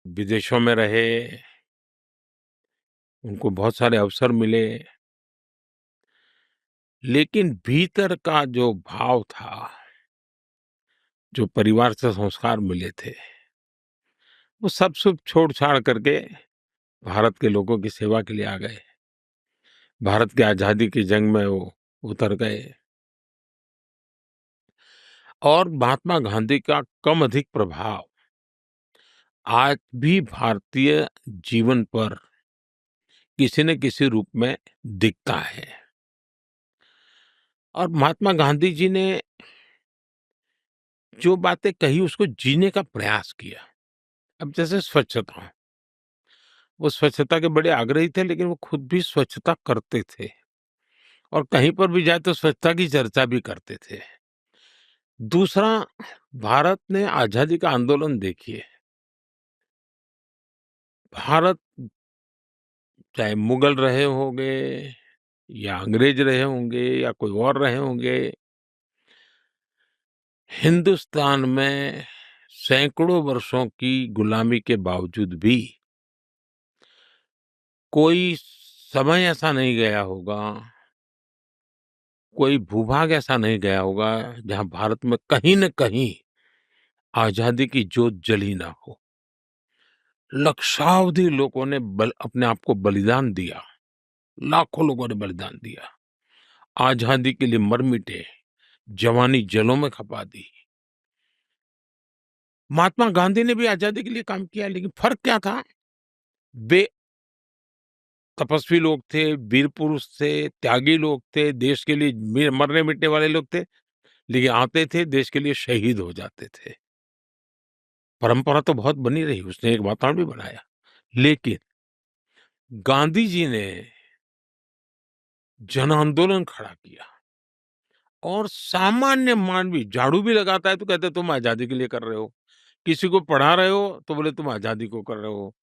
विदेशों में रहे, उनको बहुत सारे अवसर मिले, लेकिन भीतर का जो भाव था, जो परिवार से संस्कार मिले थे, वो सब छोड़-छाड़ करके भारत के लोगों की सेवा के लिए आ गए। भारत की आज़ादी की जंग में वो उतर गए और महात्मा गांधी का कम अधिक प्रभाव आज भी भारतीय जीवन पर किसी न किसी रूप में दिखता है। और महात्मा गांधी जी ने जो बातें कही उसको जीने का प्रयास किया। अब जैसे स्वच्छता, वो स्वच्छता के बड़े आग्रही थे, लेकिन वो खुद भी स्वच्छता करते थे और कहीं पर भी जाए तो स्वच्छता की चर्चा भी करते थे। दूसरा, भारत ने आजादी का आंदोलन देखिए। भारत चाहे मुगल रहे होंगे या अंग्रेज रहे होंगे या कोई और रहे होंगे, हिंदुस्तान में सैकड़ों वर्षों की गुलामी के बावजूद भी कोई समय ऐसा नहीं गया होगा, कोई भूभाग ऐसा नहीं गया होगा जहां भारत में कहीं न कहीं आजादी की जोत जली ना हो। लक्षावधि लोगों ने अपने आप को बलिदान दिया, लाखों लोगों ने बलिदान दिया, आजादी के लिए मर मिटे, जवानी जलों में खपा दी। महात्मा गांधी ने भी आजादी के लिए काम किया, लेकिन फर्क क्या था? वे तपस्वी लोग थे, वीर पुरुष थे, त्यागी लोग थे, देश के लिए मरने मिटने वाले लोग थे, लेकिन आते थे देश के लिए शहीद हो जाते थे। परंपरा तो बहुत बनी रही, उसने एक वातावरण भी बनाया, लेकिन गांधी जी ने जन आंदोलन खड़ा किया और सामान्य मानवी झाड़ू भी लगाता है तो कहते तुम आजादी के लिए कर रहे हो, किसी को पढ़ा रहे हो तो बोले तुम आजादी को कर रहे हो,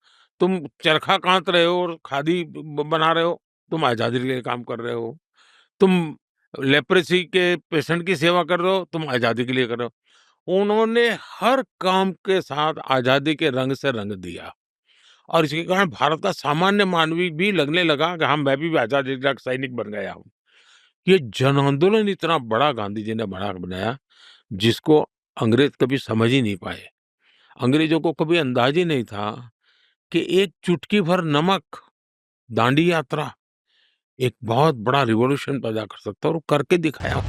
तुम चरखा कात रहे हो और खादी बना रहे हो, तुम आजादी के लिए काम कर रहे हो, तुम लेप्रेसी के पेशेंट की सेवा कर रहे हो, तुम आजादी के लिए कर रहे हो। उन्होंने हर काम के साथ आजादी के रंग से रंग दिया और इसके कारण भारत का सामान्य मानवी भी लगने लगा कि हाँ, मैं भी आजादी का सैनिक बन गया हूँ। ये जन आंदोलन इतना बड़ा गांधी जी ने बड़ा बनाया, जिसको अंग्रेज कभी समझ ही नहीं पाए। अंग्रेजों को कभी अंदाज ही नहीं था कि एक चुटकी भर नमक, दांडी यात्रा एक बहुत बड़ा रिवॉल्यूशन पैदा कर सकता है, और वो करके दिखाया।